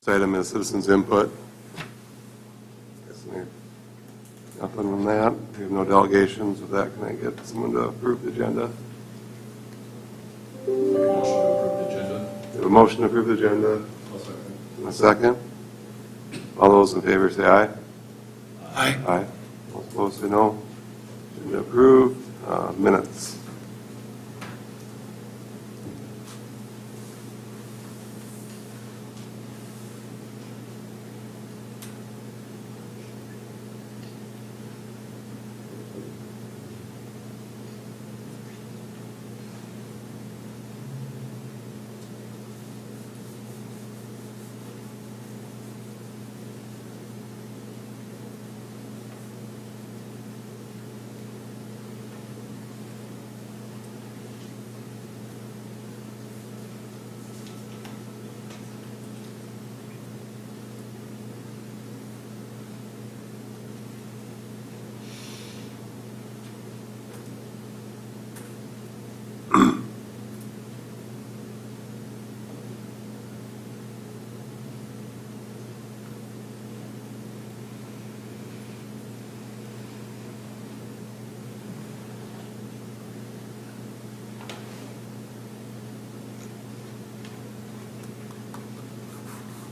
This item is citizens' input. Nothing on that. We have no delegations. With that, can I get someone to approve the agenda? We have a motion to approve the agenda. And a second. All those in favor say aye. Aye. Aye. All opposed say no. Agenda approved. Minutes.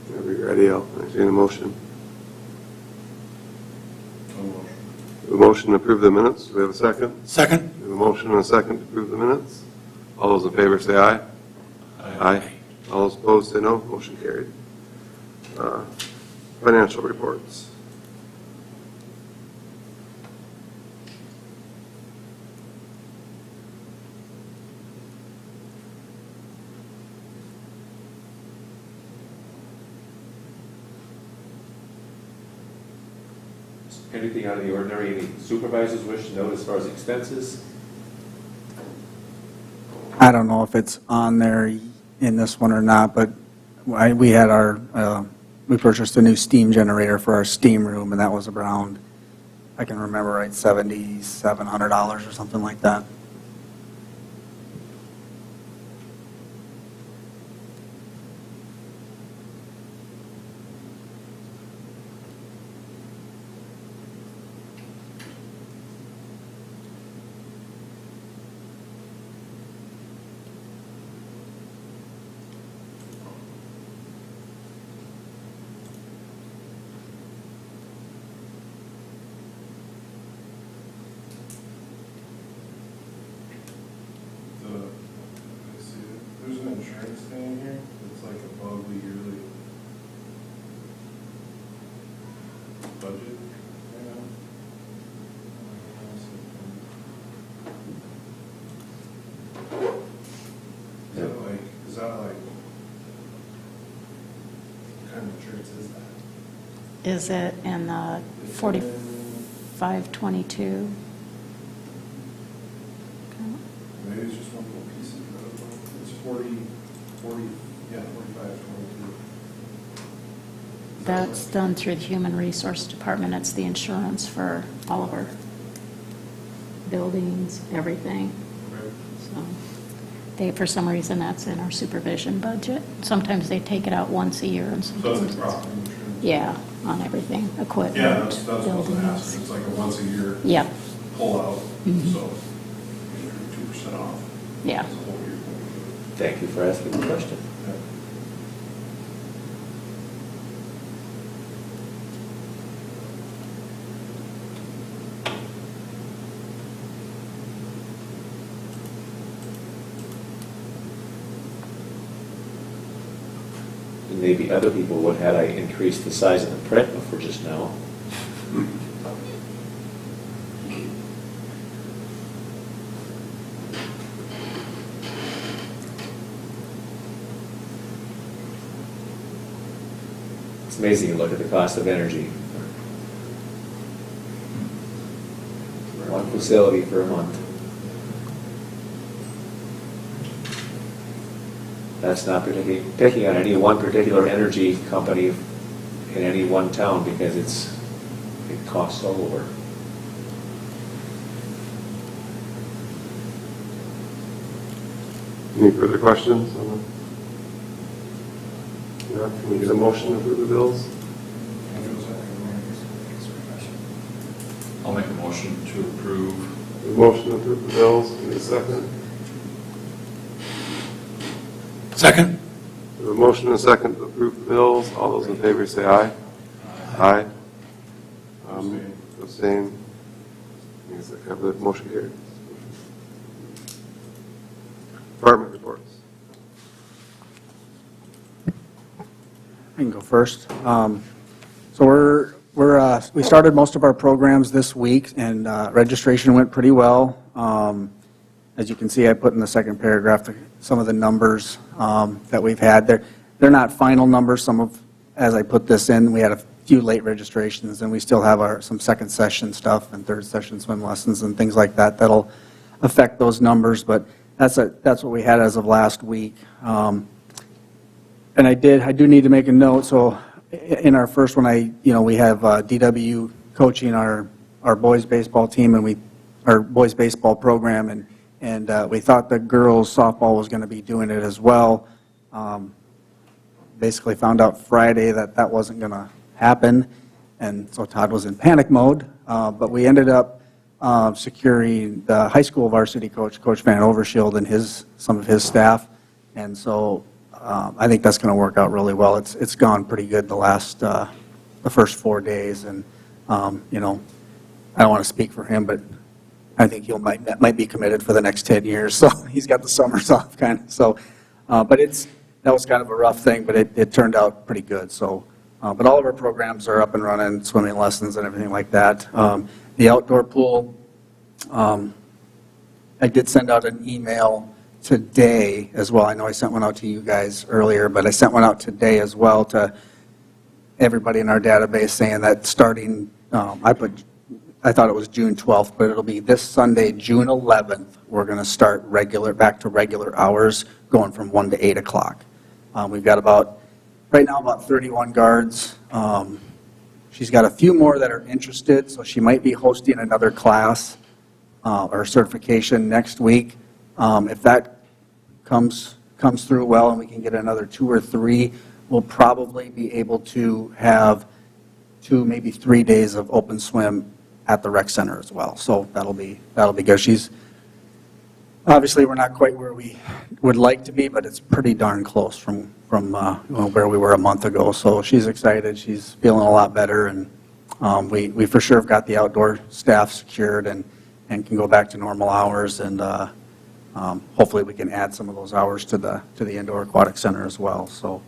Whenever you're ready, I'll entertain a motion. A motion to approve the minutes. Do we have a second? Second. We have a motion and a second to approve the minutes. All those in favor say aye. Aye. All those opposed say no. Motion carried. Financial reports. Anything out of the ordinary, any supervisors wish to note as far as expenses? I don't know if it's on there in this one or not, but we had we purchased a new steam generator for our steam room, and that was around, I can remember right, $7,700 or something like that. There's an insurance thing in here that's like above the yearly budget right now. Is that like, what kind of insurance is that? Is it in the 4522? Maybe it's just one little piece of it. It's 4522. That's done through the Human Resource Department. It's the insurance for all of our buildings, everything. Right. So for some reason, that's in our supervision budget. Sometimes they take it out once a year and So sometimes that's a it's, property insurance? yeah, on everything, equipment, Yeah, that's what I was going to ask. buildings. It's like a once a year Yep, pull out, Mhm. so 2% off. yeah. It's a whole year. Thank you for asking the question. Yeah. And maybe other people would had I increased the size of the print before just now. It's amazing to look at the cost of energy. One facility for a month. That's not particularly picking on any one particular energy company in any one town because it costs all over. Any further questions? Yeah, can we get a motion to approve the bills? I'll make a motion to approve. A motion to approve the bills, need a second? Second. A motion and a second to approve the bills. All those in favor say aye. Aye. Abstain. I guess I have the motion here. Department reports. I can go first. So we started most of our programs this week, and registration went pretty well. As you can see, I put in the second paragraph some of the numbers that we've had. They're not final numbers. As I put this in, we had a few late registrations, and we still have some second session stuff and third session swim lessons and things like that that'll affect those numbers. But that's what we had as of last week. And I do need to make a note. So in our first one, we have DW coaching our boys baseball team, and our boys baseball program, and we thought the girls softball was going to be doing it as well. Basically found out Friday that wasn't going to happen, and so Todd was in panic mode. But we ended up securing the high school varsity coach, Coach Van Overshield, and some of his staff, and so I think that's going to work out really well. It's gone pretty good the first 4 days, and I don't want to speak for him, but I think he might be committed for the next 10 years. So he's got the summers off, kind of. So, but that was kind of a rough thing, but it turned out pretty good. So, but all of our programs are up and running, swimming lessons and everything like that. The outdoor pool, I did send out an email today as well. I know I sent one out to you guys earlier, but I sent one out today as well to everybody in our database saying that starting, I thought it was June 12th, but it'll be this Sunday, June 11th, we're going to start back to regular hours, going from 1 to 8 o'clock. We've got right now about 31 guards. She's got a few more that are interested, so she might be hosting another class or certification next week. If that comes through well and we can get another 2 or 3, we'll probably be able to have 2, maybe 3 days of open swim at the rec center as well. So that'll be good. She's obviously, we're not quite where we would like to be, but it's pretty darn close from where we were a month ago. So she's excited. She's feeling a lot better, and we for sure have got the outdoor staff secured and can go back to normal hours, and hopefully we can add some of those hours to the indoor aquatic center as well. So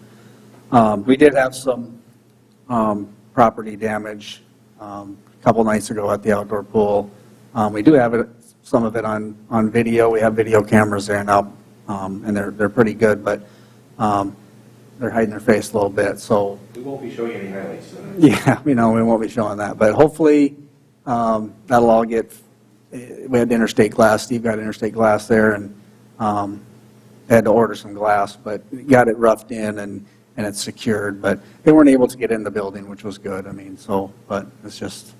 we did have some property damage a couple nights ago at the outdoor pool. We do have some of it on video. We have video cameras there now, and they're pretty good, but they're hiding their face a little bit. So We won't be showing any highlights tonight. yeah, we won't be showing that, but hopefully that'll all get. We had interstate glass. Steve got interstate glass there, and had to order some glass, but got it roughed in and it's secured. But they weren't able to get in the building, which was good. But it's just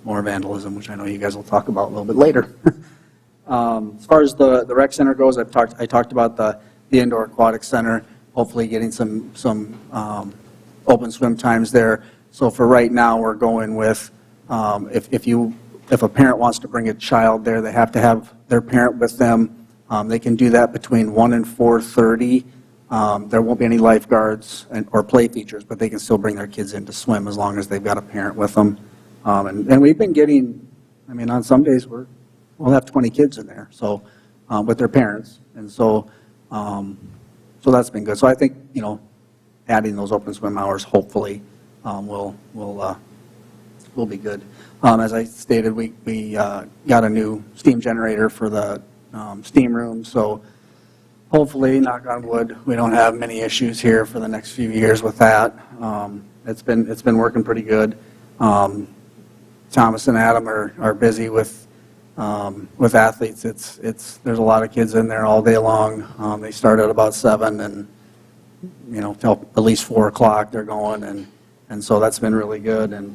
more vandalism, which I know you guys will talk about a little bit later. As far as the rec center goes, I talked about the indoor aquatic center, hopefully getting some open swim times there. So for right now, we're going with, if a parent wants to bring a child there, they have to have their parent with them. They can do that between 1 and 4:30. There won't be any lifeguards or play features, but they can still bring their kids in to swim as long as they've got a parent with them. And we've been getting, on some days we'll have 20 kids in there, so with their parents, and so that's been good. So I think adding those open swim hours hopefully will be good. As I stated, we got a new steam generator for the steam room, so hopefully, knock on wood, we don't have many issues here for the next few years with that. It's been working pretty good. Thomas and Adam are busy with athletes. There's a lot of kids in there all day long. They start at about 7 and till at least 4 o'clock they're going, and so that's been really good. And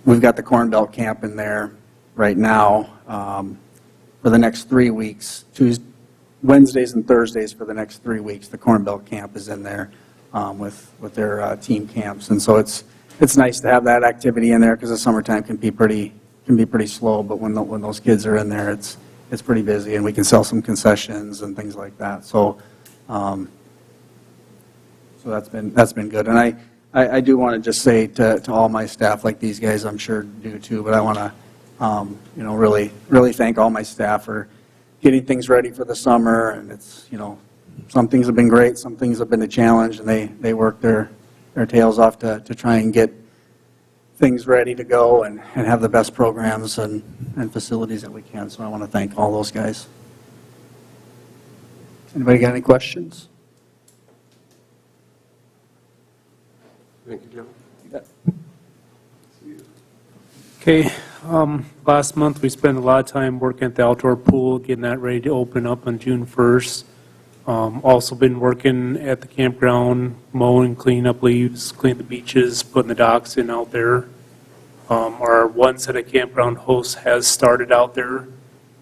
we've got the Corn Belt camp in there right now for the next 3 weeks. Wednesdays and Thursdays for the next 3 weeks. The Corn Belt camp is in there with their team camps. And so it's nice to have that activity in there because the summertime can be pretty slow, but when those kids are in there, it's pretty busy, and we can sell some concessions and things like that. So that's been good. And I do want to just say to all my staff, like these guys I'm sure do too, but I want to really thank all my staff for getting things ready for the summer. And it's, some things have been great, some things have been a challenge, and they work their tails off to try and get things ready to go and have the best programs and facilities that we can. So I want to thank all those guys. Anybody got any questions? Thank you, Joe. Okay, last month we spent a lot of time working at the outdoor pool, getting that ready to open up on June 1st. Also been working at the campground, mowing, cleaning up leaves, cleaning the beaches, putting the docks in out there. Our one set of campground hosts has started out there,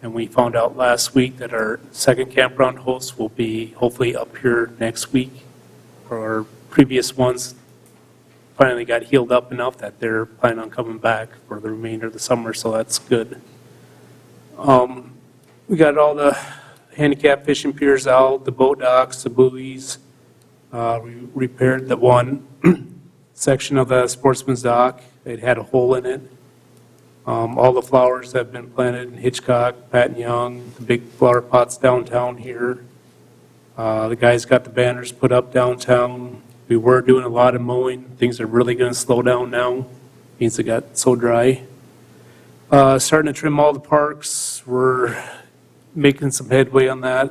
and we found out last week that our second campground host will be hopefully up here next week. Our previous ones finally got healed up enough that they're planning on coming back for the remainder of the summer, so that's good. We got all the handicap fishing piers out, the boat docks, the buoys. We repaired the one section of the sportsman's dock. It had a hole in it. All the flowers have been planted in Hitchcock, Patton Young, the big flower pots downtown here. The guys got the banners put up downtown. We were doing a lot of mowing. Things are really going to slow down now. Means it got so dry. Starting to trim all the parks. We're making some headway on that.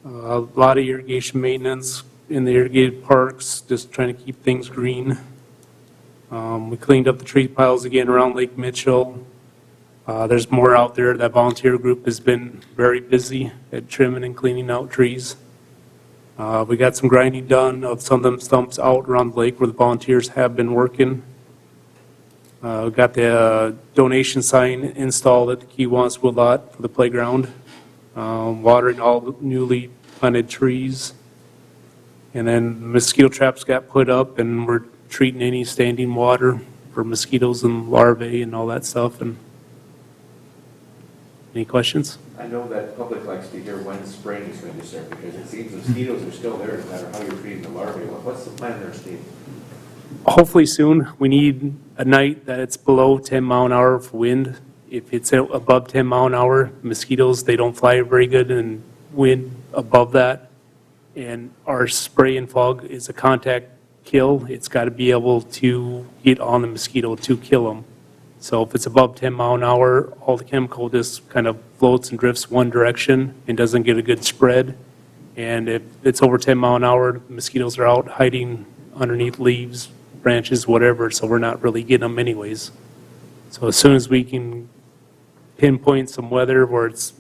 A lot of irrigation maintenance in the irrigated parks, just trying to keep things green. We cleaned up the tree piles again around Lake Mitchell. There's more out there. That volunteer group has been very busy at trimming and cleaning out trees. We got some grinding done of some of them stumps out around the lake where the volunteers have been working. We got the donation sign installed at the Kiwanis lot for the playground. Watering all the newly planted trees. And then mosquito traps got put up, and we're treating any standing water for mosquitoes and larvae and all that stuff. And any questions? I know that public likes to hear when spring is going to start, because it seems mosquitoes are still there no matter how you're treating the larvae. What's the plan there, Steve? Hopefully soon. We need a night that it's below 10 mile an hour of wind. If it's above 10 mile an hour, mosquitoes, they don't fly very good, and wind above that. And our spray and fog is a contact kill. It's got to be able to get on the mosquito to kill them. So if it's above 10 mile an hour, all the chemical just kind of floats and drifts one direction and doesn't get a good spread. And if it's over 10 mile an hour, mosquitoes are out hiding underneath leaves, branches, whatever, so we're not really getting them anyways. So as soon as we can pinpoint some weather where it's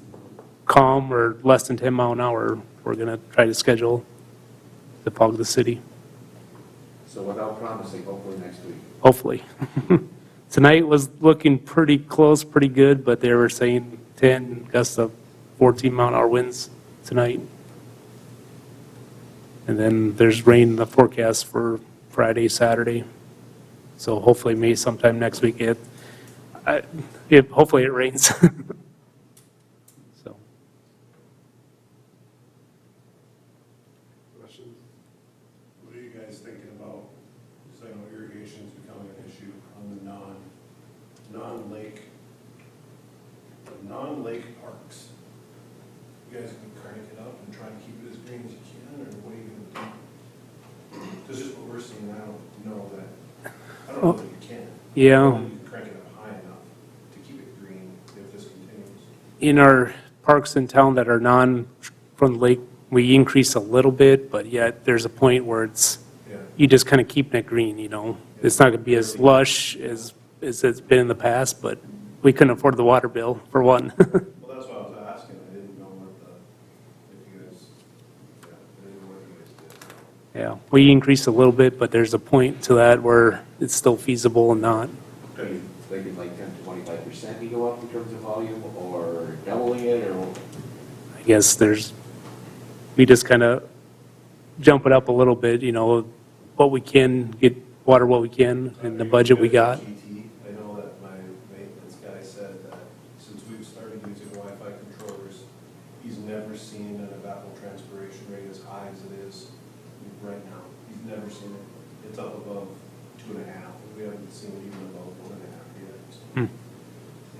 calm or less than 10 mile an hour, we're going to try to schedule to fog the city. So without promising, hopefully next week. Hopefully. Tonight was looking pretty close, pretty good, but they were saying 10 gusts of 14 mile an hour winds tonight. And then there's rain in the forecast for Friday, Saturday. So hopefully maybe sometime next week hopefully it rains. So. Questions? What are you guys thinking about, because I know irrigation is becoming an issue on the non-lake parks. You guys can crank it up and try and keep it as green as you can, or what are you gonna do? Because just what we're seeing, I don't know that you can. Yeah. You can crank it up high enough to keep it green if this continues. In our parks in town that are from the lake, we increase a little bit, but yet there's a point where you just kind of keeping it green, It's not going to be as lush as it's been in the past, but we couldn't afford the water bill, for one. Well, that's what I was asking, I didn't know if you guys, I didn't know what you guys did. Yeah, we increased a little bit, but there's a point to that where it's still feasible and not. Are you thinking like 10 to 25% you go up in terms of volume, or doubling it, or? I guess we just kind of jump it up a little bit, what we can, get water what we can, and the budget we got. I know that my maintenance guy said that since we've started using Wi-Fi controllers, he's never seen an evapotranspiration rate as high as it is right now. He's never seen it. It's up above 2.5. We haven't seen it even above 1.5 yet. So,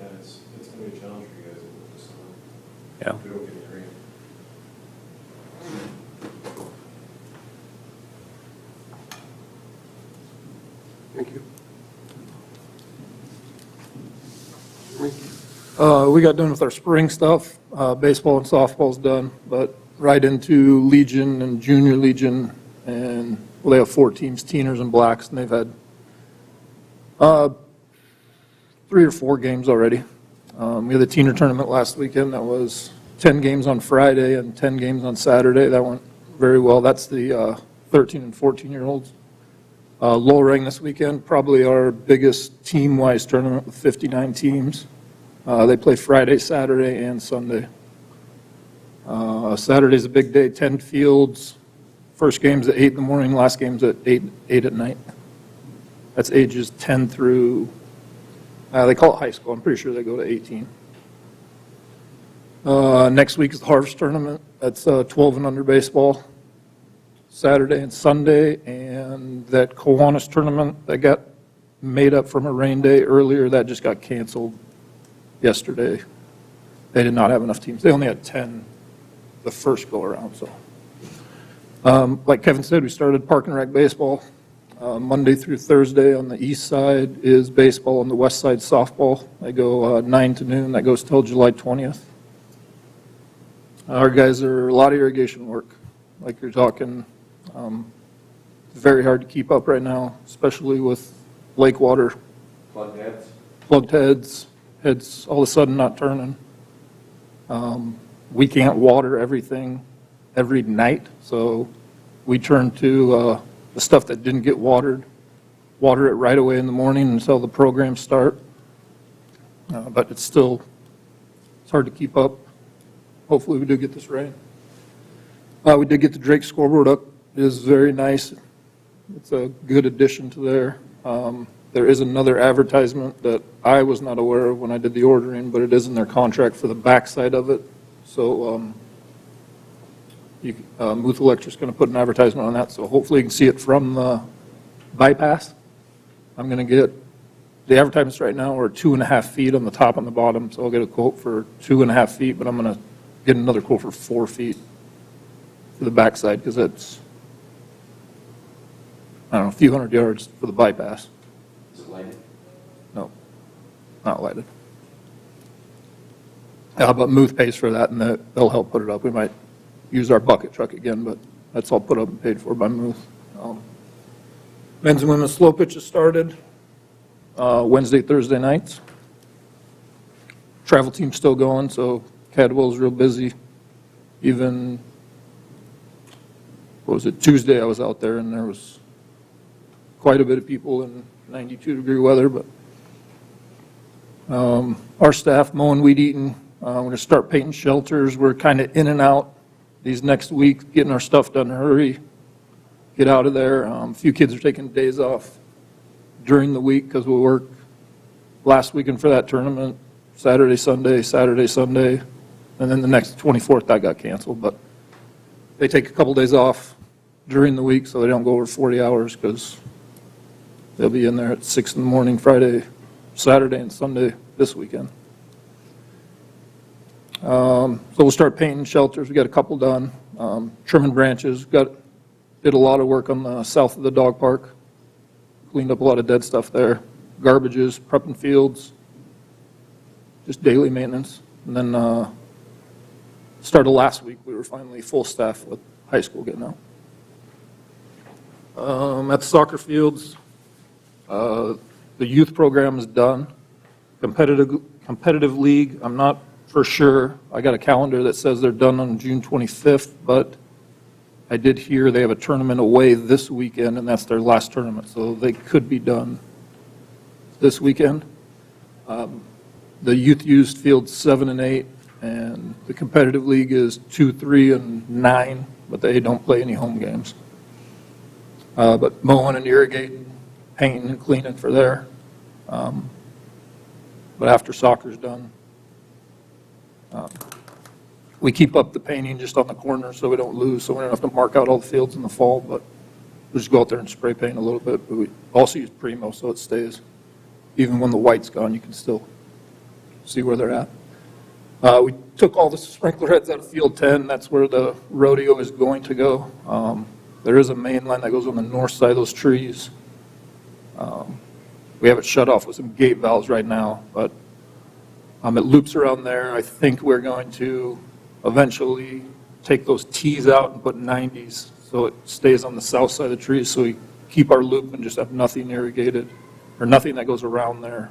yeah, it's going to be a challenge for you guys this summer. Yeah. If we don't get it green. Thank you. We got done with our spring stuff. Baseball and softball's done, but right into Legion and Junior Legion, and well, they have 4 teams, Teeners and Blacks, and they've had 3 or 4 games already. We had the Teener tournament last weekend. That was 10 games on Friday and 10 games on Saturday. That went very well. That's the 13 and 14-year-olds. Lowering this weekend, probably our biggest team-wise tournament with 59 teams. They play Friday, Saturday, and Sunday. Saturday's a big day, 10 fields. First game's at 8 in the morning, last game's at 8 at night. That's ages 10 through, they call it high school. I'm pretty sure they go to 18. Next week is the Harvest Tournament. That's 12 and under baseball. Saturday and Sunday, and that Kiwanis tournament that got made up from a rain day earlier, that just got canceled yesterday. They did not have enough teams. They only had 10 the first go around. So, like Kevin said, we started Park and Rec baseball. Monday through Thursday on the east side is baseball, on the west side softball. They go 9 to noon. That goes till July 20th. Our guys are a lot of irrigation work, like you're talking. Very hard to keep up right now, especially with lake water. Plug heads? Plugged heads all of a sudden not turning. We can't water everything every night, so we turn to the stuff that didn't get watered, water it right away in the morning until the programs start. But it's hard to keep up. Hopefully we do get this rain. We did get the Drake scoreboard up. It is very nice. It's a good addition to there. There is another advertisement that I was not aware of when I did the ordering, but it is in their contract for the backside of it. So Muth Electric's going to put an advertisement on that, so hopefully you can see it from the bypass. I'm going to get, the advertisements right now are 2.5 feet on the top and the bottom, so I'll get a quote for 2.5 feet, but I'm going to get another quote for 4 feet for the backside, because it's, I don't know, a few hundred yards for the bypass. Is it lighted? No, not lighted. But Muth pays for that, and they'll help put it up. We might use our bucket truck again, but that's all put up and paid for by Muth. Men's and women's slow pitches started Wednesday, Thursday nights. Travel team's still going, so Cadwell's real busy. Even, what was it, Tuesday I was out there, and there was quite a bit of people in 92-degree weather, but our staff mowing, weed eating. We're going to start painting shelters. We're kind of in and out these next weeks, getting our stuff done in a hurry, get out of there. A few kids are taking days off during the week because we'll work last weekend for that tournament, Saturday, Sunday, and then the next 24th that got canceled. But they take a couple days off during the week so they don't go over 40 hours because they'll be in there at 6 in the morning Friday, Saturday, and Sunday this weekend. So we'll start painting shelters. We got a couple done. Trimming branches. Did a lot of work on the south of the dog park. Cleaned up a lot of dead stuff there. Garbages, prepping fields. Just daily maintenance. And then started last week. We were finally full staff with high school getting out. At the soccer fields, the youth program is done. Competitive league, I'm not for sure. I got a calendar that says they're done on June 25th, but I did hear they have a tournament away this weekend, and that's their last tournament, so they could be done this weekend. The youth used fields 7 and 8 and the competitive league is 2, 3, and 9, but they don't play any home games. But mowing and irrigating, painting and cleaning for there. But after soccer's done, we keep up the painting just on the corner so we don't lose, so we don't have to mark out all the fields in the fall, but we just go out there and spray paint a little bit. But we also use Primo so it stays. Even when the white's gone, you can still see where they're at. We took all the sprinkler heads out of field 10. That's where the rodeo is going to go. There is a main line that goes on the north side of those trees. We have it shut off with some gate valves right now, but it loops around there. I think we're going to eventually take those T's out and put 90s so it stays on the south side of the trees, so we keep our loop and just have nothing irrigated or nothing that goes around there,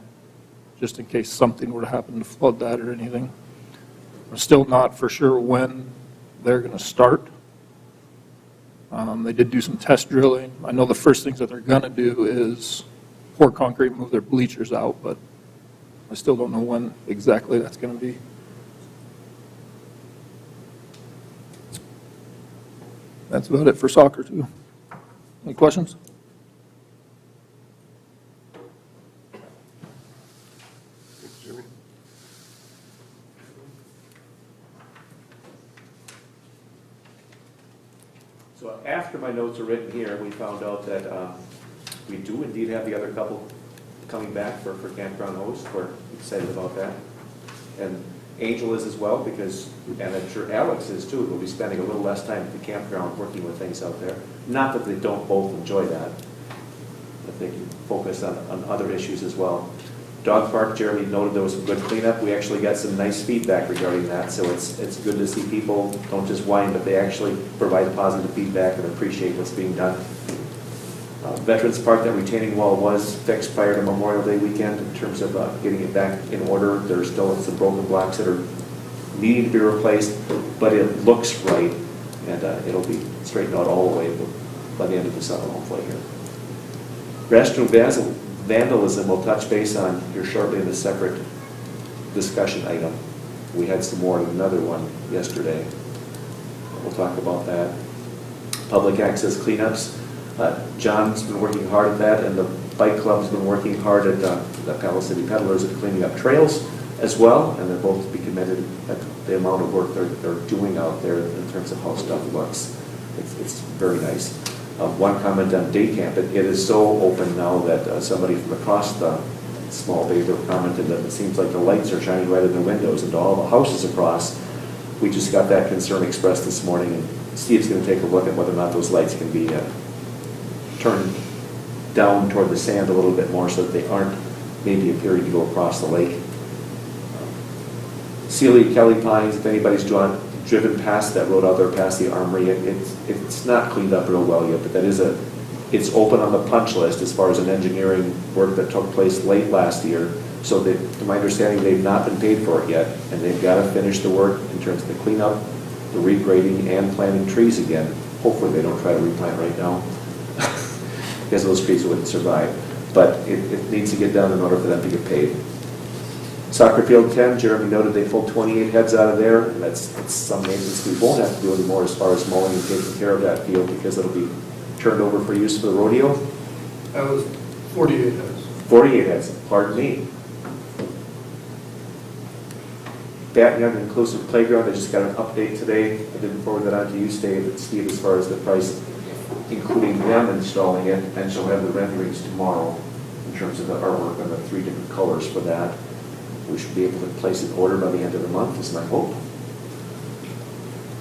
just in case something were to happen to flood that or anything. We're still not for sure when they're going to start. They did do some test drilling. I know the first things that they're going to do is pour concrete, move their bleachers out, but I still don't know when exactly that's going to be. That's about it for soccer, too. Any questions? Thanks, Jimmy. So after my notes are written here, we found out that we do indeed have the other couple coming back for campground host. We're excited about that. And Angel is as well, because, and I'm sure Alex is too, we'll be spending a little less time at the campground working with things out there. Not that they don't both enjoy that, but they can focus on other issues as well. Dog park, Jeremy noted there was some good cleanup. We actually got some nice feedback regarding that, so it's good to see people don't just whine, but they actually provide positive feedback and appreciate what's being done. Veterans Park, that retaining wall was fixed prior to Memorial Day weekend in terms of getting it back in order. There's still some broken blocks that are needing to be replaced, but it looks right, and it'll be straightened out all the way by the end of the summer, hopefully here. Restroom vandalism we'll touch base on here shortly in a separate discussion item. We had some more, another one yesterday. We'll talk about that. Public access cleanups. John's been working hard at that, and the bike club's been working hard at the Palace City Peddlers at cleaning up trails as well, and they're both to be commended at the amount of work they're doing out there in terms of how stuff looks. It's very nice. One comment on day camp, it is so open now that somebody from across the small bay commented that it seems like the lights are shining right in their windows into all the houses across. We just got that concern expressed this morning, and Steve's going to take a look at whether or not those lights can be turned down toward the sand a little bit more so that they aren't maybe appearing to go across the lake. Sealy Kelly Pines, if anybody's driven past that road out there past the armory, it's not cleaned up real well yet, but that is it's open on the punch list as far as an engineering work that took place late last year. So to my understanding, they've not been paid for it yet, and they've got to finish the work in terms of the cleanup, the regrading, and planting trees again. Hopefully they don't try to replant right now, because those trees wouldn't survive. But it needs to get done in order for them to get paid. Soccer field 10, Jeremy noted they pulled 28 heads out of there, and that's some maintenance we won't have to do anymore as far as mowing and taking care of that field, because it'll be turned over for use for the rodeo. That was 48 heads. 48 heads, pardon me. Baton Young Inclusive Playground, I just got an update today. I didn't forward that on to you, Steve, as far as the price, including them installing it, and she'll have the renderings tomorrow in terms of the artwork on the 3 different colors for that. We should be able to place an order by the end of the month, is my hope,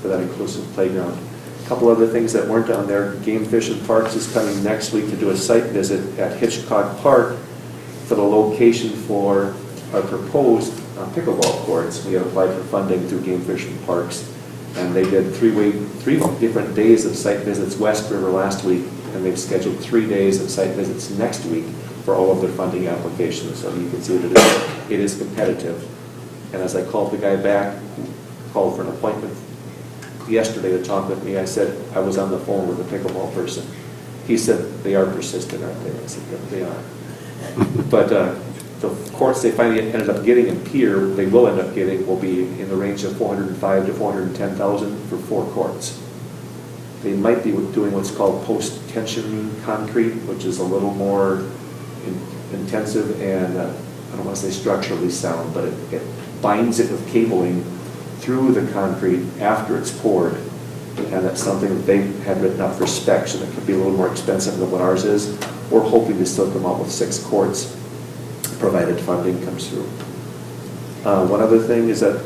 for that inclusive playground. A couple other things that weren't on there. Game Fish and Parks is coming next week to do a site visit at Hitchcock Park for the location for our proposed pickleball courts. We have applied for funding through Game Fish and Parks, and they did 3 different days of site visits West River last week, and they've scheduled 3 days of site visits next week for all of their funding applications. So you can see that it is competitive. And as I called the guy back, who called for an appointment yesterday to talk with me, I said I was on the phone with the pickleball person. He said, they are persistent, aren't they? I said, yeah, they are. But the courts they finally ended up getting in Pier, they will end up getting, will be in the range of 405 to 410,000 for 4 courts. They might be doing what's called post-tension concrete, which is a little more intensive and, I don't want to say structurally sound, but it binds it with cabling through the concrete after it's poured. And that's something that they had written up for specs, and it could be a little more expensive than what ours is. We're hoping to still come out with 6 courts, provided funding comes through. One other thing is that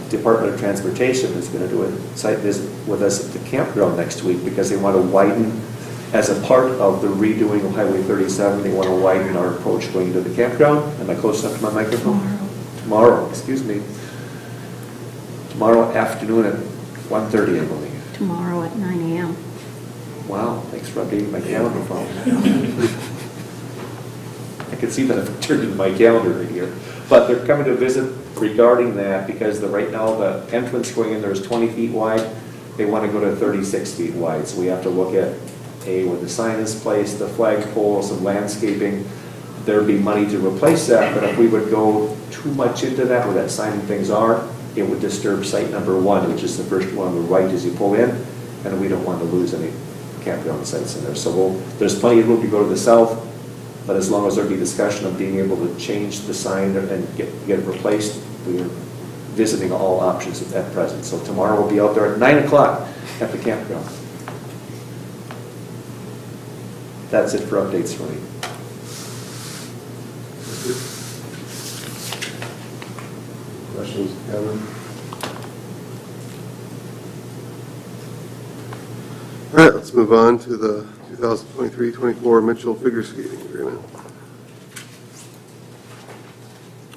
Department of Transportation is going to do a site visit with us at the campground next week because they want to widen, as a part of the redoing of Highway 37, they want to widen our approach going to the campground. Am I close enough to my microphone? Tomorrow, excuse me. Tomorrow afternoon at 1:30, I believe. Tomorrow at 9 a.m. Wow, thanks for updating my calendar phone. I can see that I've turned into my calendar right here. But they're coming to visit regarding that because right now the entrance going in there is 20 feet wide. They want to go to 36 feet wide. So we have to look at, where the sign is placed, the flagpole, some landscaping. There'd be money to replace that, but if we would go too much into that, where that sign and things are, it would disturb site number 1, which is the first one on the right as you pull in, and we don't want to lose any campground sites in there. So there's plenty of room to go to the south, but as long as there'd be discussion of being able to change the sign and get it replaced, we are visiting all options at present. So tomorrow we'll be out there at 9 o'clock at the campground. That's it for updates for me. Questions, Kevin? All right, let's move on to the 2023-24 Mitchell Figure Skating Agreement.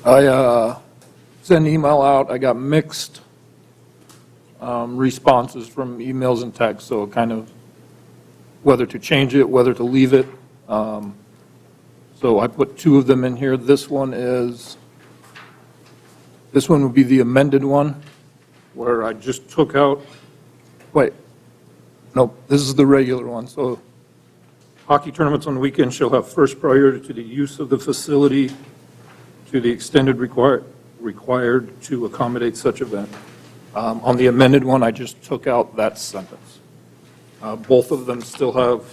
I sent an email out. I got mixed responses from emails and texts, so kind of whether to change it, whether to leave it. So I put 2 of them in here. This one would be the amended one, where I just took out, this is the regular one. So hockey tournaments on the weekend shall have first priority to the use of the facility to the extended required to accommodate such event. On the amended one, I just took out that sentence. Both of them still have,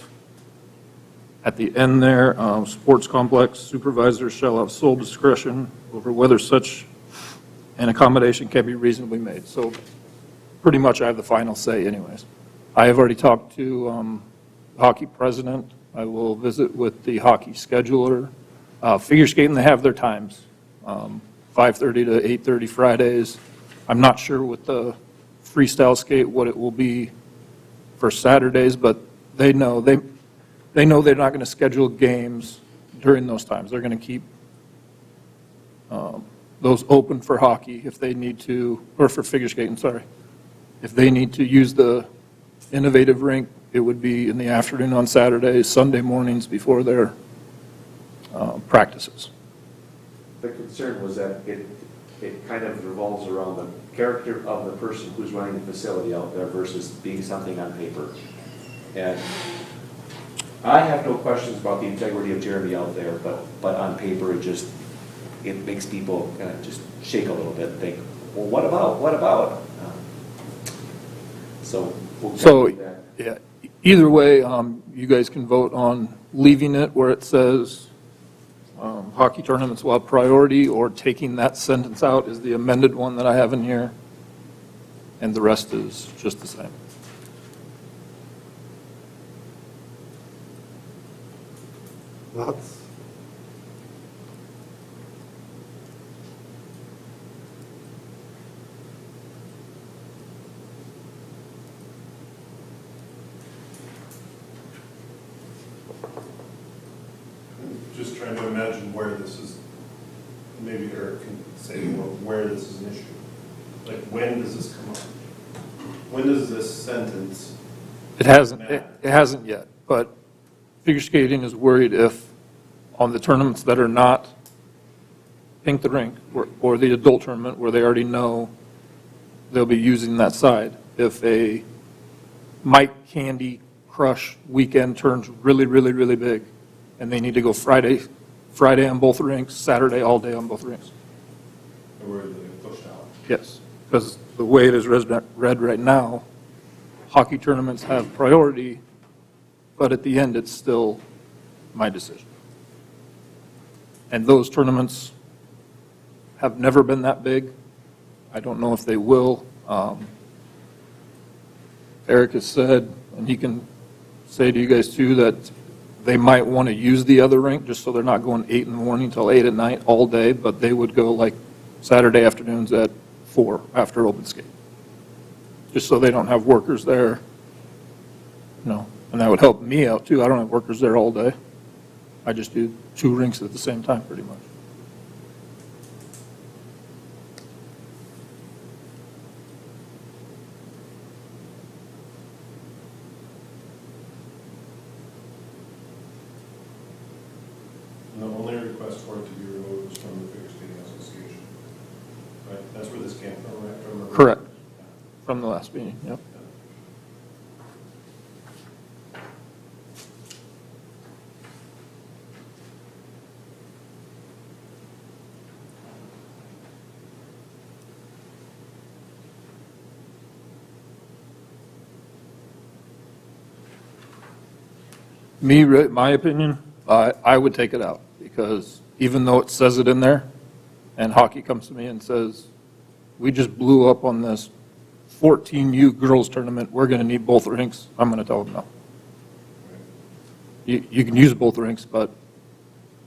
at the end there, sports complex supervisors shall have sole discretion over whether such an accommodation can be reasonably made. So pretty much I have the final say anyways. I have already talked to the hockey president. I will visit with the hockey scheduler. Figure skating, they have their times, 5:30 to 8:30 Fridays. I'm not sure with the freestyle skate what it will be for Saturdays, but they know they're not going to schedule games during those times. They're going to keep those open for hockey if they need to, or for figure skating, sorry. If they need to use the innovative rink, it would be in the afternoon on Saturdays, Sunday mornings before their practices. The concern was that it kind of revolves around the character of the person who's running the facility out there versus being something on paper. And I have no questions about the integrity of Jeremy out there, but on paper it makes people kind of just shake a little bit and think, well, what about? So we'll So, get to that. yeah, either way, you guys can vote on leaving it where it says hockey tournaments will have priority, or taking that sentence out is the amended one that I have in here, and the rest is just the same. Thoughts? Just trying to imagine where this is, maybe Eric can say more where this is an issue. Like, when does this come up? When does this sentence? It hasn't yet, but figure skating is worried if on the tournaments that are not Pink the Rink or the adult tournament where they already know they'll be using that side, if a Mike Candy Crush weekend turns really, really, really big and they need to go Friday Friday on both rinks, Saturday all day on both rinks. Or where they pushed out. Yes, because the way it is read right now, hockey tournaments have priority, but at the end, it's still my decision. And those tournaments have never been that big. I don't know if they will. Eric has said, and he can say to you guys too, that they might want to use the other rink just so they're not going 8 in the morning till 8 at night all day, but they would go like Saturday afternoons at 4 after open skate. Just so they don't have workers there, and that would help me out too. I don't have workers there all day. I just do 2 rinks at the same time pretty much. And the only request for it to be removed was from the Figure Skating Association. Right, that's where this came from, right? From Correct. From the last meeting, yep. My opinion, I would take it out, because even though it says it in there, and hockey comes to me and says, we just blew up on this 14U girls tournament, we're going to need both rinks, I'm going to tell them no. You can use both rinks, but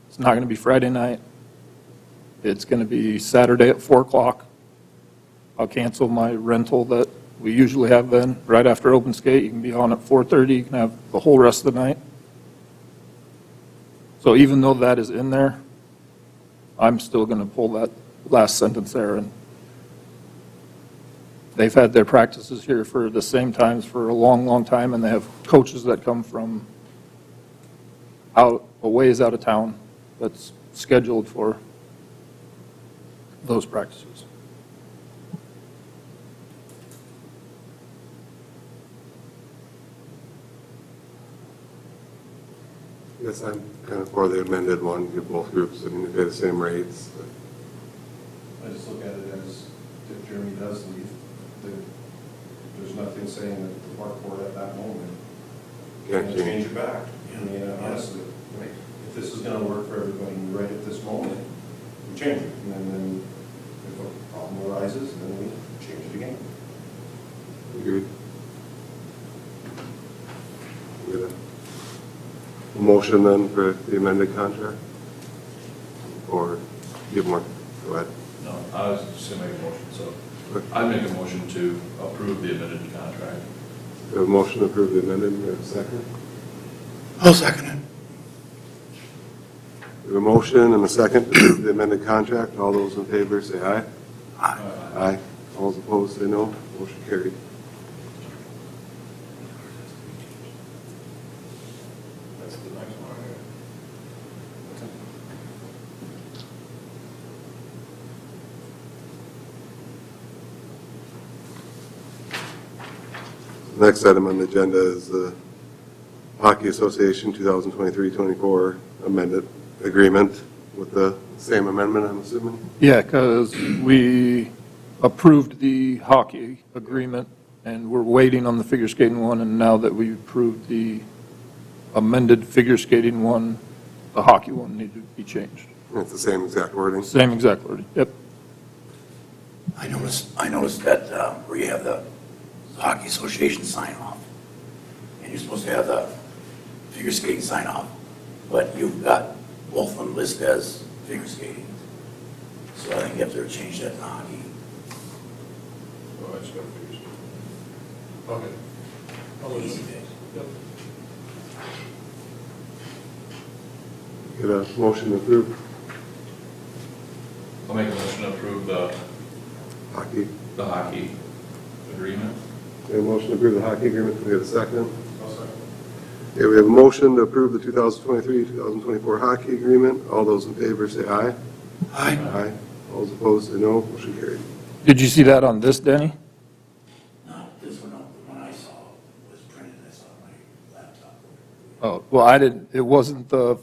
it's not going to be Friday night. It's going to be Saturday at 4 o'clock. I'll cancel my rental that we usually have then, right after open skate. You can be on at 4:30, you can have the whole rest of the night. So even though that is in there, I'm still going to pull that last sentence there. And they've had their practices here for the same times for a long, long time, and they have coaches that come from a ways out of town that's scheduled for those practices. Yes, I'm kind of for the amended one, give both groups, I mean, they pay the same rates. I just look at it as, if Jeremy does leave, then there's nothing saying that the park board at that moment Can't can change it back. I mean, honestly, if this is gonna work for everybody right at this moment, we change it. And then if a problem arises, then we change it again. Agreed. Get a motion then for the amended contract? Or give more, go ahead. No, I was just going to make a motion, so I make a motion to approve the amended contract. We have a motion to approve the amended, we have a second? I'll second it. We have a motion and a second to approve the amended contract. All those in favor say aye. Aye. Aye. All those opposed say no. Motion carried. That's the next one. The next item on the agenda is the Hockey Association 2023-24 amended agreement with the same amendment, I'm assuming? Yeah, because we approved the hockey agreement, and we're waiting on the figure skating one, and now that we approved the amended figure skating one, the hockey one needed to be changed. It's the same exact wording. Same exact wording, yep. I noticed that where you have the Hockey Association sign off, and you're supposed to have the figure skating sign off, but you've got both of them listed as figure skating. So I think you have to change that to hockey. Oh, I just got to figure it. Okay. Easy fix. Get a motion to approve I'll make a motion to approve the hockey. hockey agreement. We have a motion to approve the hockey agreement. Can we have a second? Okay, we have a motion to approve the 2023-2024 hockey agreement. All those in favor say aye. Aye. Aye. All those opposed say no. Motion carried. Did you see that on this, Denny? No, this one, no, the one I saw was printed, I saw on my laptop. Oh, well, I didn't, it wasn't the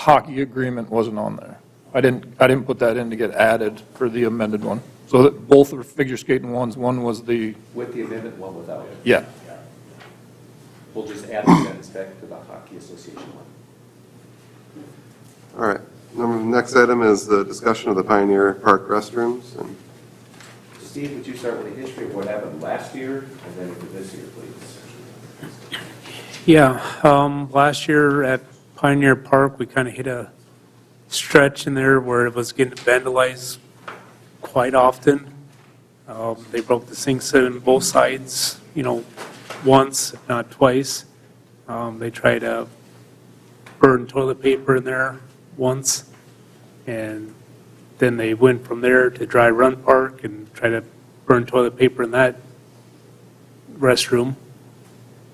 hockey agreement wasn't on there. I didn't put that in to get added for the amended one. So that both are figure skating ones. One was the, With the amendment, one without. yeah. We'll just add the sentence back to the Hockey Association one. All right. Next item is the discussion of the Pioneer Park restrooms. And Steve, would you start with the history of what happened last year and then into this year, please? Yeah, last year at Pioneer Park, we kind of hit a stretch in there where it was getting vandalized quite often. They broke the sinks in both sides, once, if not twice. They tried to burn toilet paper in there once, and then they went from there to Dry Run Park and tried to burn toilet paper in that restroom.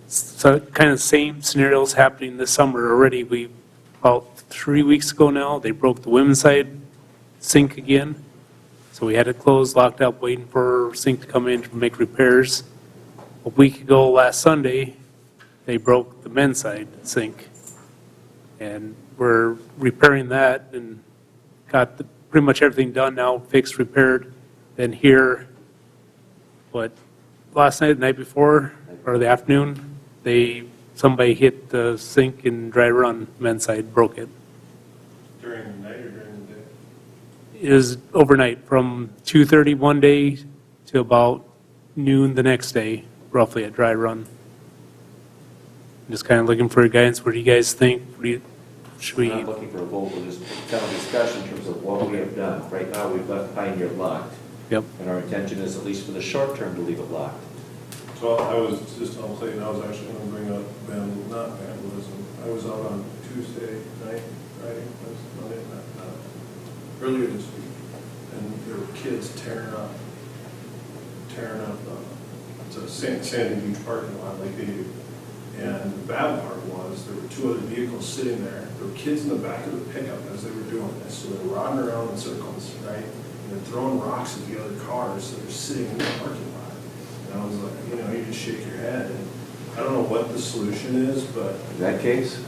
So kind of same scenarios happening this summer already. About 3 weeks ago now, they broke the women's side sink again. So we had it closed, locked up, waiting for sink to come in to make repairs. A week ago, last Sunday, they broke the men's side sink. And we're repairing that and got pretty much everything done now, fixed, repaired, then here. But last night, the night before, or the afternoon, somebody hit the sink in Dry Run men's side, broke it. During the night or during the day? It was overnight, from 2:30 one day to about noon the next day, roughly at Dry Run. Just kind of looking for guidance. What do you guys think? Should We're we? not looking for a vote, we're just having a discussion in terms of what we have done. Right now, we've left Pioneer locked, Yep. and our intention is, at least for the short term, to leave it locked. So I was just telling Clayton, I was actually going to bring up not vandalism. I was out on Tuesday night riding, earlier this week, and there were kids tearing up, it's a Sandy Beach parking lot like they do. And the bad part was, there were two other vehicles sitting there. There were kids in the back of the pickup as they were doing this. So they're riding around in circles, right? And they're throwing rocks at the other cars that are sitting in the parking lot. And I was like, you just shake your head. And I don't know what the solution is, but In that case,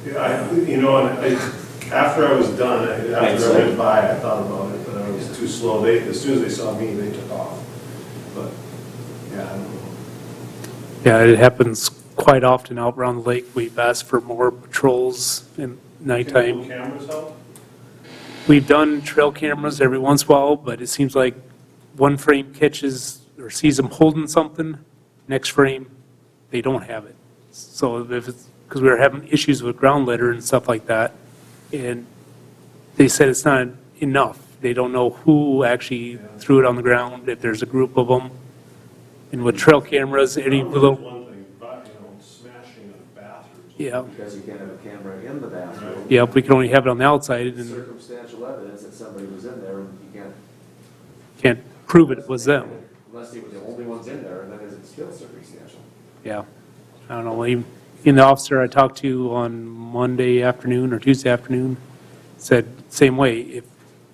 yeah, after I was done, after I went by, I thought about it, but I was too slow. As soon as they saw me, they took off. But, yeah, I don't know. Yeah, it happens quite often out around the lake. We've asked for more patrols in nighttime. Can cameras help? We've done trail cameras every once in a while, but it seems like one frame catches or sees them holding something, next frame, they don't have it. So if it's, because we were having issues with ground litter and stuff like that, and they said it's not enough. They don't know who actually threw it on the ground, if there's a group of them. And with trail cameras, any little, One thing, but, smashing of bathrooms. yeah, because you can't have a camera in the bathroom. yeah, we can only have it on the outside and Circumstantial evidence that somebody was in there, and you can't. can't prove it was them. Unless they were the only ones in there, and then it's still circumstantial. Yeah, I don't know, even the officer I talked to on Monday afternoon or Tuesday afternoon said same way. If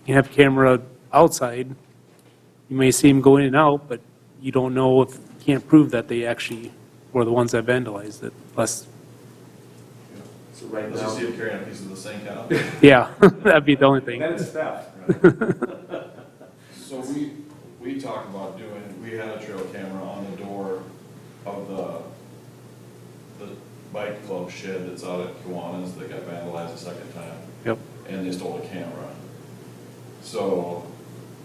you have a camera outside, you may see them go in and out, but you don't know if, you can't prove that they actually were the ones that vandalized it, unless, So right Let's now, just see him carrying a piece of the sink out. yeah, that'd be the only thing. then it's theft. So we talked about we had a trail camera on the door of the bike club shed that's out at Kiwanis that got vandalized a second time. Yep. And they stole the camera. So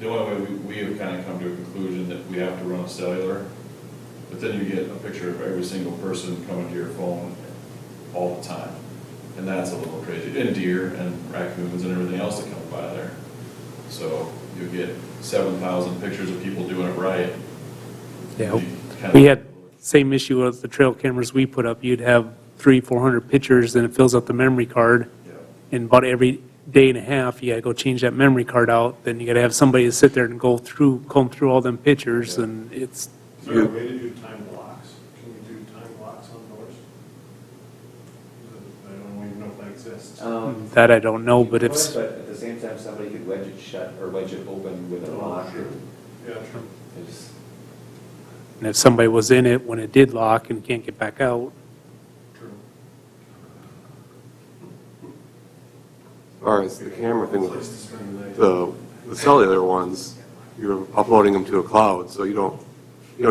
the only way we have kind of come to a conclusion that we have to run a cellular, but then you get a picture of every single person coming to your phone all the time. And that's a little crazy. And deer and raccoons and everything else that comes by there. So you get 7,000 pictures of people doing it right. Yeah, You kind of- we had same issue with the trail cameras we put up. You'd have 300-400 pictures, and it fills up the memory card. Yeah. And about every day and a half, you gotta go change that memory card out. Then you gotta have somebody to sit there and comb through all them pictures, and it's, Is there a way to do time blocks? Can you do time blocks on doors? I don't even know if that exists. that I don't know, but if, But at the same time, somebody could wedge it shut or wedge it open with a lock. Yeah, true. It's- and if somebody was in it when it did lock and can't get back out, True. far as the camera thing, Place to spend the night. the cellular ones, you're uploading them to a cloud, so you don't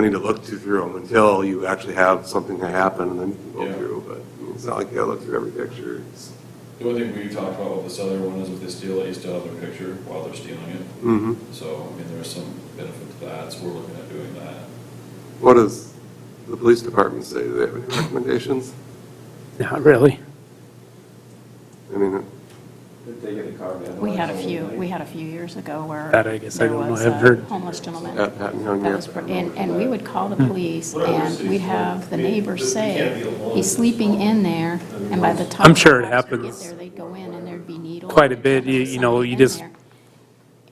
need to look through them until you actually have something that happen, and then you can go Yeah. through, but I mean, it's not like you gotta look through every picture. It's- The one thing we talked about with the cellular one is if they steal it, you still have their picture while they're stealing it. Mhm. So, I mean, there's some benefit to that, so we're looking at doing that. What does the police department say? Do they have any recommendations? Not really. I mean, Did they get a car vandalized? We had a few, overnight? we had a few years ago where That I guess I there don't know. was I've a heard- homeless gentleman. at Patton Young, That yeah. was, and we would call the police, What other and cities we'd do? have the I mean, neighbors you can't say, be alone he's in sleeping this in there, and by the time. I'm sure it the cops would happens get there, they'd go in and there'd be needles. quite a and bit. there was You know, somebody you in just- there.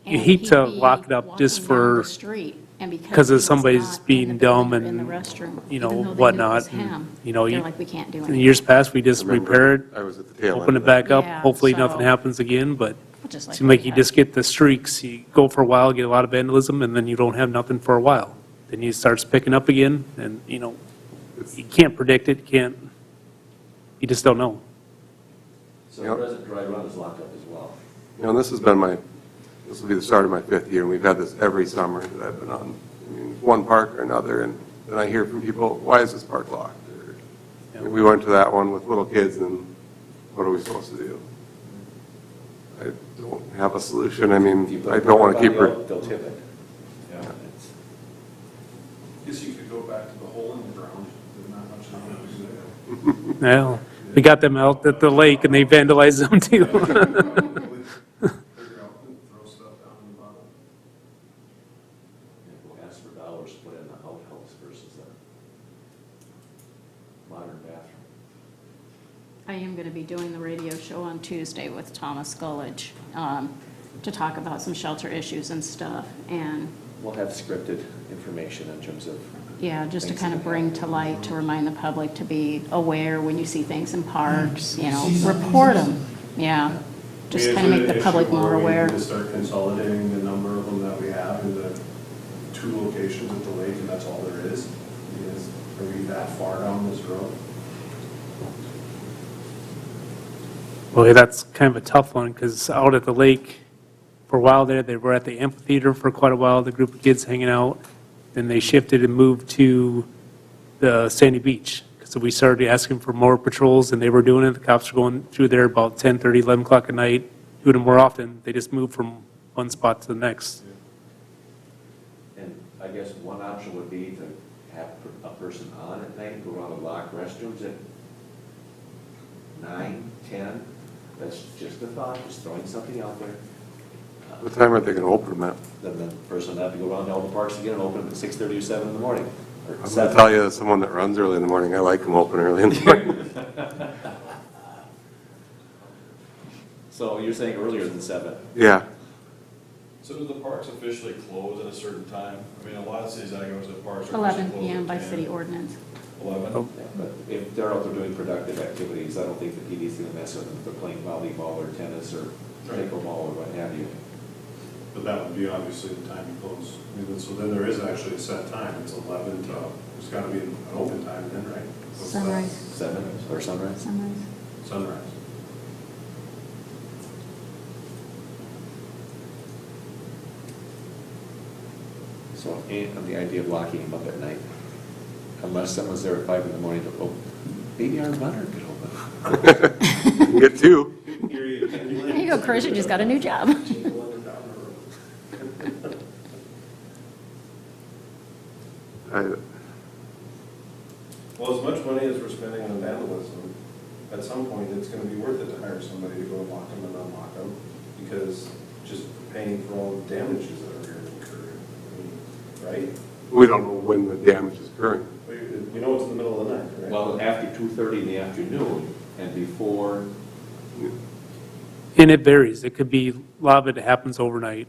you And hate he'd to be lock it up just walking down for- the street, and because 'cause of he was somebody's not in being the dumb building or in the and, restroom, you know, even though they knew it whatnot, was and, him, you know, they're you- like, we can't do In anything. years past, we just I remember repair it, I was at the tail end open it of back up, Yeah, hopefully so- nothing happens again, but Just it like seems like we you had. just get the streaks. You go for a while, get a lot of vandalism, and then you don't have nothing for a while. Then it starts picking up again, and, you know, you can't predict it, you just don't know. So the present dry run is locked up as well. You know, this will be the start of my 5th year, and we've had this every summer that I've been on. I mean, one park or another, and then I hear from people, why is this park locked? Or, we went to that one with little kids, and what are we supposed to do? I don't have a solution. I If you mean, put I don't want to keep everybody her. out, they'll tip it. Yeah. It's- Guess you could go back to the hole in the ground, there's not much of it there. Well, we got them out at the lake, and they vandalized them too. Figure out and throw stuff down in the bottom. We'll ask for dollars to put in the outhouse versus a modern bathroom. I am going to be doing the radio show on Tuesday with Thomas Gullidge to talk about some shelter issues and stuff. And, We'll have scripted information in terms of. yeah, just to things kind of that bring happen. to light, to remind the public to be aware when you see things in parks, you know, report them. Yeah, just I mean, kind of is make it the an public issue more where we aware. need to start consolidating the number of them that we have in the 2 locations at the lake, and that's all there is? Are we that far down this road? Boy, that's kind of a tough one, because out at the lake, for a while there, they were at the amphitheater for quite a while, the group of kids hanging out. Then they shifted and moved to the Sandy Beach. So we started asking for more patrols, and they were doing it. The cops were going through there about 10:30, 11 o'clock at night, doing it more often. They just moved from one spot to the next. And I guess one option would be to have a person on at night and go around the locked restrooms at 9, 10. That's just a thought, just throwing something out there. What time are they going to open them at? Then the person would have to go around to all the parks again and open them at 6:30 or 7 in the morning. Or I'm going 7. to tell you, as someone that runs early in the morning, I like them open early in the morning. So you're saying earlier than 7? Yeah. So do the parks officially close at a certain time? I mean, a lot of cities I go to, the parks are. 11 officially closed PM at by 10. city ordinance. 11? But if they're out there doing productive activities, I don't think the PD's going to mess with them if they're playing volleyball or tennis or pickleball or what have you. But that would be obviously the time you close. I mean, so then there is actually a set time. It's 11 to, there's got to be an open time then, right? What's that? Sunrise, 7 or sunrise? sunrise. Sunrise. So and the idea of locking them up at night, unless someone's there at 5 in the morning to, oh, maybe our monitor could open. Get 2. There you go, Chris, you just got a new job. Well, as much money as we're spending on vandalism, at some point, it's gonna be worth it to hire somebody to go and lock them and unlock them, because just paying for all the damages that are gonna occur, I mean, right? We don't know when the damage is occurring. We know it's in the middle of the night, right? Well, after 2:30 in the afternoon and before, And it varies. It could be, a lot of it happens overnight.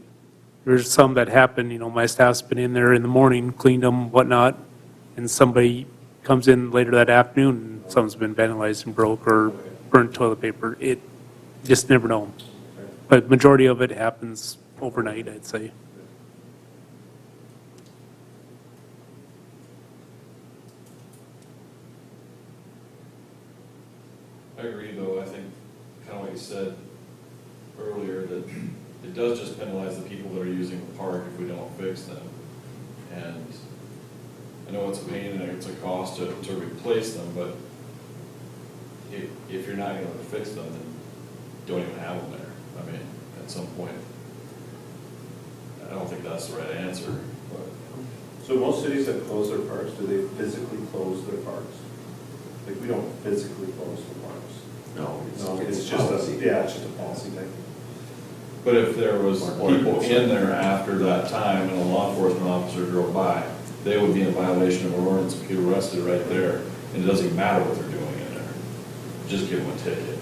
There's some that happen, you know, my staff's been in there in the morning, cleaned them, whatnot, and somebody comes in later that afternoon, and something's been vandalized and broke or burnt toilet paper. It, just never know. But majority of it happens overnight, I'd say. I agree, though, I think, kind of what you said, earlier, that it does just penalize the people that are using the park if we don't fix them. And I know it's a pain and it's a cost to replace them, but if you're not gonna fix them, then don't even have them there. I mean, at some point, I don't think that's the right answer, but. So most cities that close their parks, do they physically close their parks? Like, we don't physically close the parks. No, No, it's it's a just policy. it's just a policy thing. But if there was people in there after that time and a law enforcement officer drove by, they would be in violation of our ordinance, get arrested right there, and it doesn't even matter what they're doing in there. Just give them a ticket.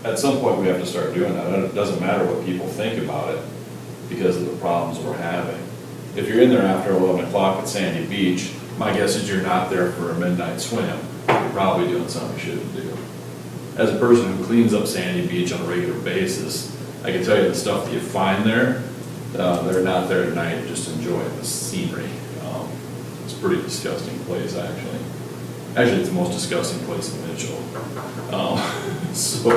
At some point, we have to start doing that. It doesn't matter what people think about it because of the problems we're having. If you're in there after 11 o'clock at Sandy Beach, my guess is you're not there for a midnight swim. You're probably doing something you shouldn't do. As a person who cleans up Sandy Beach on a regular basis, I can tell you the stuff that you find there, they're not there at night just enjoying the scenery. It's a pretty disgusting place, actually. Actually, it's the most disgusting place in Mitchell. So,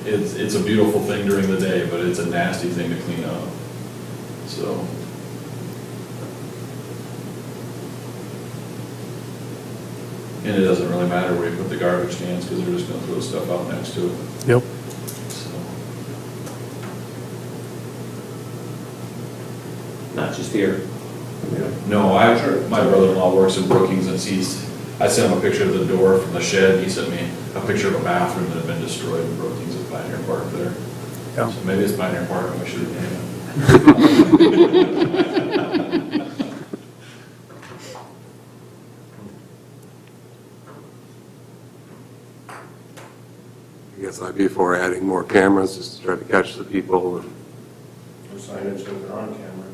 it's a beautiful thing during the day, but it's a nasty thing to clean up. So. And it doesn't really matter where you put the garbage cans, because they're just gonna throw stuff out next to it, Yep. so. Not just here. No, my brother-in-law works in Brookings, and I sent him a picture of the door from the shed, and he sent me a picture of a bathroom that had been destroyed in Brookings at Pioneer Park there. Yeah. So maybe it's Pioneer Park, and we should have named it. I guess I'd be for adding more cameras just to try to catch the people and, Or signage that they're on camera.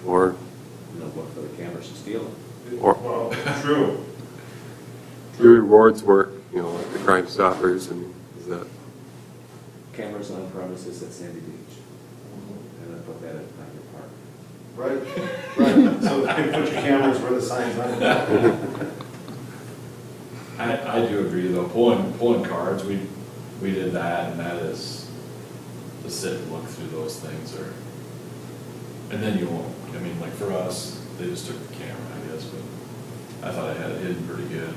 or, No, look for the cameras to steal them. Well, true. do rewards work, you know, like the Crime Stoppers, and is that, Cameras on premises at Sandy Beach. And then put that at Pioneer Park. Right. So you can put your cameras where the signs are. I do agree, though, pulling cards, we did that, and that is, to sit and look through those things, and then you won't, I mean, like for us, they just took the camera, I guess, but I thought I had it hidden pretty good.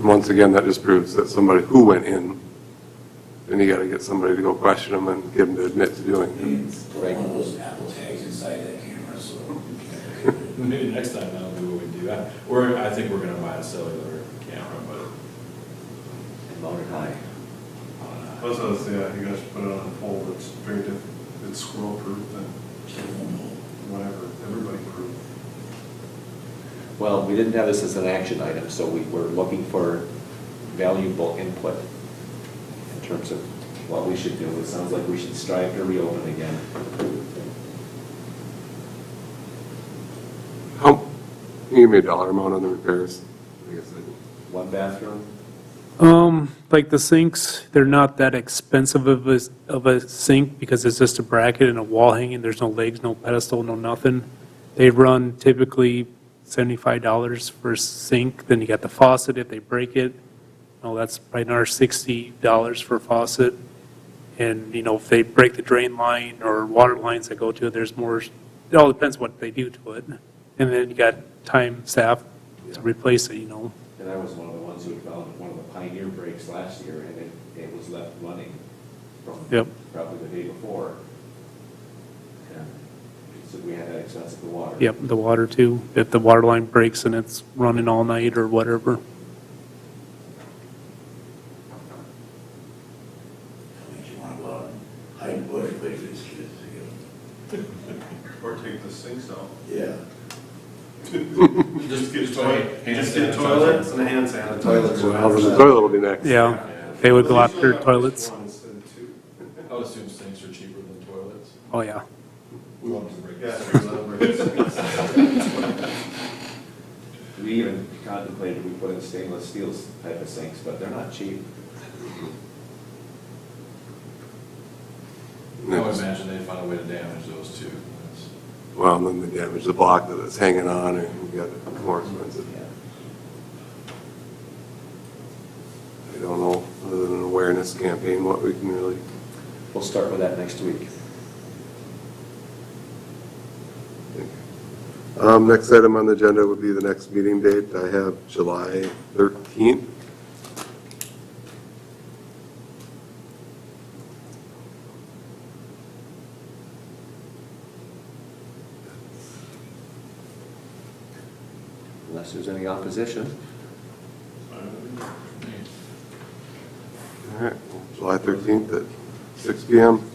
once again, that just proves that somebody who went in, then you gotta get somebody to go question them and get them to admit to doing it. It's one of those Apple tags inside that camera, so. Maybe next time that'll be what we do. I think we're gonna buy a cellular camera, but And mount it high. Plus, I was saying, you guys should put it on a pole that's very it's squirrel proof and whatever, everybody proof. Well, we didn't have this as an action item, so we were looking for valuable input in terms of what we should do. It sounds like we should strive to reopen again. How, can you give me a dollar amount on the repairs? I guess One bathroom, Like the sinks, they're not that expensive of a sink because it's just a bracket and a wall hanging. There's no legs, no pedestal, no nothing. They run typically $75 for a sink. Then you got the faucet if they break it. That's probably another $60 for a faucet. And, if they break the drain line or water lines that go to it, there's more, it all depends what they do to it. And then you got time, staff to replace it, and I was one of the ones who had found one of the Pioneer breaks last year, and it was left running from Yep. probably the day before. And so we had that access to the water. Yep, the water too. If the water line breaks and it's running all night or whatever. Makes you want to go out and hide in the bush, wait for these kids to get. Or take the sinks out. Yeah. just get Toilets and hand sanitizer. Toilets. Well, then the toilet will be next. Yeah, they would go after toilets. One instead of two. I would assume sinks are cheaper than toilets. Oh, yeah. We want to break Yeah, this. We even contemplated we put in stainless steel type of sinks, but they're not cheap. I would imagine they'd find a way to damage those too. Well, and then they damage the block that it's hanging on, and you got it more expensive. Yeah. awareness campaign, what we can really, We'll start with that next week. next item on the agenda would be the next meeting date. I have July 13th. Unless there's any opposition. All right, July 13th at 6 PM.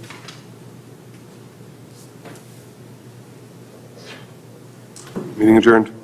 Meeting adjourned.